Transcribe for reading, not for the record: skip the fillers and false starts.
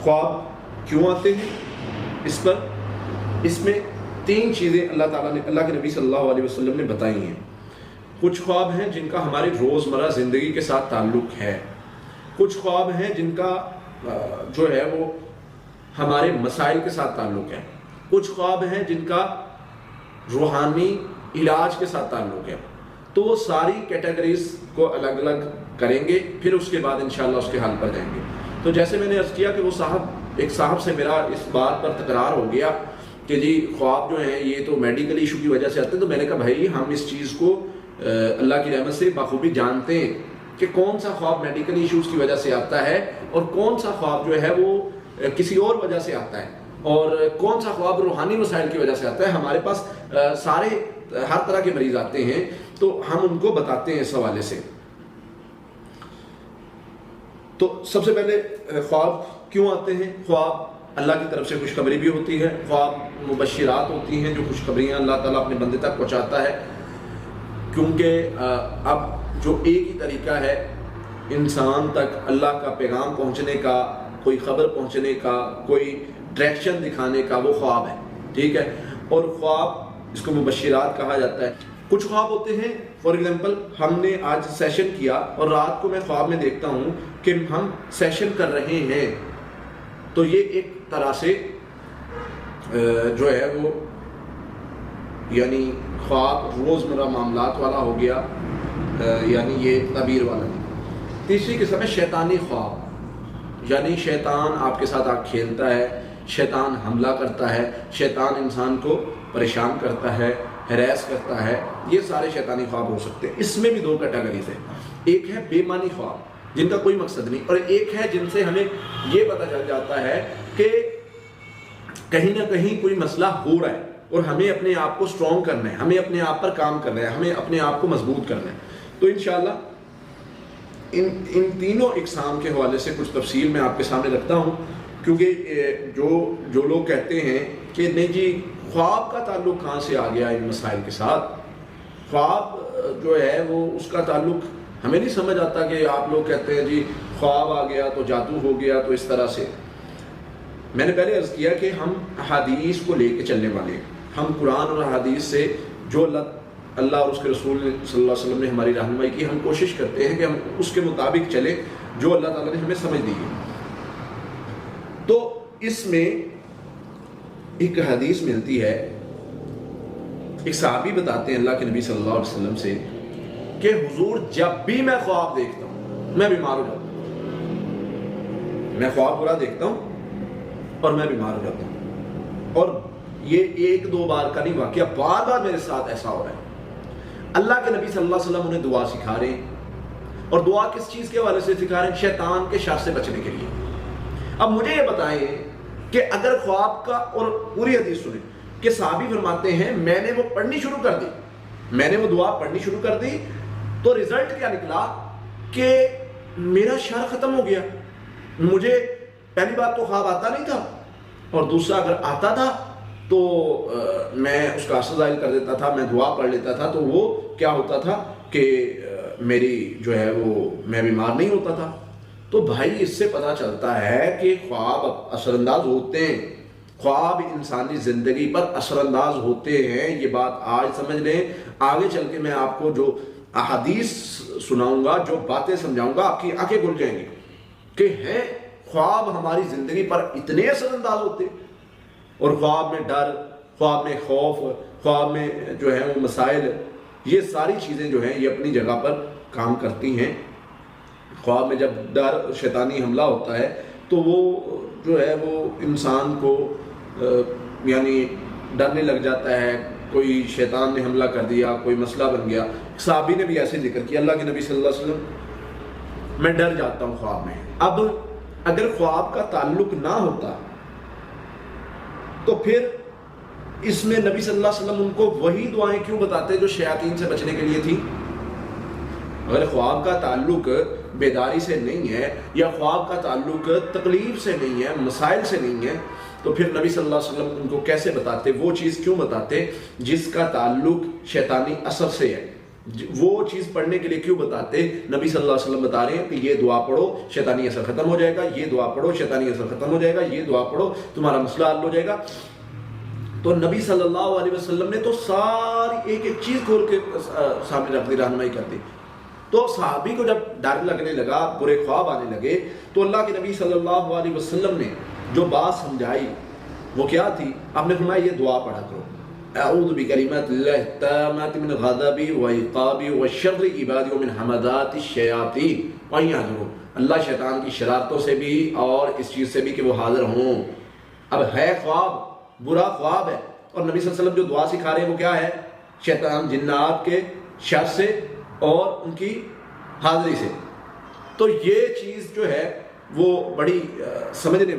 خواب کیوں آتے ہیں، اس میں 3 چیزیں اللہ تعالیٰ نے، اللہ کے نبی صلی اللہ علیہ وسلم نے بتائی ہیں۔ کچھ خواب ہیں جن کا ہماری روزمرہ زندگی کے ساتھ تعلق ہے، کچھ خواب ہیں جن کا جو ہے وہ ہمارے مسائل کے ساتھ تعلق ہے، کچھ خواب ہیں جن کا روحانی علاج کے ساتھ تعلق ہے۔ تو وہ ساری کیٹیگریز کو الگ الگ کریں گے، پھر اس کے بعد انشاءاللہ اس کے حل پر جائیں گے۔ تو جیسے میں نے عرض کیا کہ وہ ایک صاحب سے میرا اس بات پر تکرار ہو گیا کہ جی خواب جو ہیں یہ تو میڈیکل ایشو کی وجہ سے آتے ہیں، تو میں نے کہا بھائی ہم اس چیز کو اللہ کی رحمت سے بخوبی جانتے ہیں کہ کون سا خواب میڈیکل ایشوز کی وجہ سے آتا ہے اور کون سا خواب جو ہے وہ کسی اور وجہ سے آتا ہے، اور کون سا خواب روحانی مسائل کی وجہ سے آتا ہے۔ ہمارے پاس سارے ہر طرح کے مریض آتے ہیں، تو ہم ان کو بتاتے ہیں اس حوالے سے۔ تو سب سے پہلے خواب کیوں آتے ہیں؟ خواب اللہ کی طرف سے خوشخبری بھی ہوتی ہے، خواب مبشرات ہوتی ہیں جو خوشخبریاں اللہ تعالیٰ اپنے بندے تک پہنچاتا ہے، کیونکہ اب جو ایک ہی طریقہ ہے انسان تک اللہ کا پیغام پہنچنے کا، کوئی خبر پہنچنے کا، کوئی ڈائریکشن دکھانے کا، وہ خواب ہے، ٹھیک ہے۔ اور خواب اس کو مبشرات کہا جاتا ہے۔ کچھ خواب ہوتے ہیں، فار ایگزامپل ہم نے آج سیشن کیا اور رات کو میں خواب میں دیکھتا ہوں کہ ہم سیشن کر رہے ہیں، تو یہ ایک طرح سے جو ہے وہ یعنی خواب روزمرہ معاملات والا ہو گیا، یعنی یہ تعبیر والا نہیں۔ تیسری قسم ہے شیطانی خواب، یعنی شیطان آپ کے ساتھ کھیلتا ہے، شیطان حملہ کرتا ہے، شیطان انسان کو پریشان کرتا ہے، ہراس کرتا ہے، یہ سارے شیطانی خواب ہو سکتے ہیں۔ اس میں بھی 2 کیٹیگریز ہیں، ایک ہے بے معنی خواب جن کا کوئی مقصد نہیں، اور ایک ہے جن سے ہمیں یہ پتہ چل جاتا ہے کہ کہیں نہ کہیں کوئی مسئلہ ہو رہا ہے اور ہمیں اپنے آپ کو سٹرونگ کرنا ہے، ہمیں اپنے آپ پر کام کرنا ہے، ہمیں اپنے آپ کو مضبوط کرنا ہے۔ تو انشاءاللہ ان تینوں اقسام کے حوالے سے کچھ تفصیل میں آپ کے سامنے رکھتا ہوں، کیونکہ جو لوگ کہتے ہیں کہ نہیں جی خواب کا تعلق کہاں سے آ گیا ان مسائل کے ساتھ، خواب جو ہے وہ اس کا تعلق ہمیں نہیں سمجھ آتا، کہ آپ لوگ کہتے ہیں جی خواب آ گیا تو جادو ہو گیا، تو اس طرح سے۔ میں نے پہلے عرض کیا کہ ہم احادیث کو لے کے چلنے والے ہیں، ہم قرآن اور احادیث سے جو اللہ اور اس کے رسول صلی اللہ علیہ وسلم نے ہماری رہنمائی کی، ہم کوشش کرتے ہیں کہ ہم اس کے مطابق چلیں جو اللہ تعالیٰ نے ہمیں سمجھ دی ہے۔ تو اس میں ایک حدیث ملتی ہے، ایک صحابی بتاتے ہیں اللہ کے نبی صلی اللہ علیہ وسلم سے کہ حضور جب بھی میں خواب دیکھتا ہوں میں بیمار ہو جاتا ہوں، میں خواب برا دیکھتا ہوں اور میں بیمار ہو جاتا ہوں، اور یہ 1-2 بار کا نہیں واقعہ، بار بار میرے ساتھ ایسا ہو رہا ہے۔ اللہ کے نبی صلی اللہ علیہ وسلم انہیں دعا سکھا رہے ہیں، اور دعا کس چیز کے حوالے سے سکھا رہے ہیں؟ شیطان کے شر سے بچنے کے لیے۔ اب مجھے یہ بتائیں کہ اگر خواب کا، اور پوری حدیث سنیں کہ صحابی فرماتے ہیں میں نے وہ پڑھنی شروع کر دی، میں نے وہ دعا پڑھنی شروع کر دی، تو رزلٹ کیا نکلا کہ میرا شر ختم ہو گیا۔ مجھے پہلی بات تو خواب آتا نہیں تھا، اور دوسرا اگر آتا تھا تو میں اس کا اثر ظاہر کر دیتا تھا، میں دعا پڑھ لیتا تھا، تو وہ کیا ہوتا تھا کہ میری جو ہے وہ میں بیمار نہیں ہوتا تھا۔ تو بھائی اس سے پتہ چلتا ہے کہ خواب اثر انداز ہوتے ہیں، خواب انسانی زندگی پر اثر انداز ہوتے ہیں۔ یہ بات آج سمجھ لیں، آگے چل کے میں آپ کو جو احادیث سناؤں گا، جو باتیں سمجھاؤں گا، آپ کی آنکھیں کھل جائیں گی کہ ہے خواب ہماری زندگی پر اتنے اثر انداز ہوتے ہیں۔ اور خواب میں ڈر، خواب میں خوف، خواب میں جو ہے وہ مسائل، یہ ساری چیزیں جو ہیں یہ اپنی جگہ پر کام کرتی ہیں۔ خواب میں جب ڈر، شیطانی حملہ ہوتا ہے تو وہ جو ہے وہ انسان کو یعنی ڈرنے لگ جاتا ہے، کوئی شیطان نے حملہ کر دیا، کوئی مسئلہ بن گیا۔ صحابی نے بھی ایسے ذکر کیا، اللہ کے نبی صلی اللہ علیہ وسلم میں ڈر جاتا ہوں خواب میں۔ اب اگر خواب کا تعلق نہ ہوتا تو پھر اس میں نبی صلی اللہ علیہ وسلم ان کو وہی دعائیں کیوں بتاتے جو شیاطین سے بچنے کے لیے تھی؟ اگر خواب کا تعلق بیداری سے نہیں ہے، یا خواب کا تعلق تکلیف سے نہیں ہے، مسائل سے نہیں ہے، تو پھر نبی صلی اللہ علیہ وسلم ان کو کیسے بتاتے؟ وہ چیز کیوں بتاتے جس کا تعلق شیطانی اثر سے ہے، وہ چیز پڑھنے کے لیے کیوں بتاتے؟ نبی صلی اللہ علیہ وسلم بتا رہے ہیں کہ یہ دعا پڑھو شیطانی اثر ختم ہو جائے گا، یہ دعا پڑھو شیطانی اثر ختم ہو جائے گا، یہ دعا پڑھو تمہارا مسئلہ حل ہو جائے گا۔ تو نبی صلی اللہ علیہ وسلم نے تو ساری ایک ایک چیز کھول کے سامنے رکھ دی، رہنمائی کر دی۔ تو صحابی کو جب ڈر لگنے لگا، برے خواب آنے لگے، تو اللہ کے نبی صلی اللہ علیہ وسلم نے جو بات سمجھائی وہ کیا تھی؟ آپ نے فرمایا یہ دعا پڑھا کرو، اعوذ بکلمات اللہ التامات من غضبی وعقابی وشر عبادی ومن حمدات الشیاطین وان یحضرون۔ اللہ شیطان کی شرارتوں سے بھی اور اس چیز سے بھی کہ وہ حاضر ہوں۔ اب ہے خواب، برا خواب ہے، اور نبی صلی اللہ علیہ وسلم جو دعا سکھا رہے ہیں وہ کیا ہے؟ شیطان جنات کے شر سے اور ان کی حاضری سے۔ تو یہ چیز جو ہے وہ بڑی سمجھنے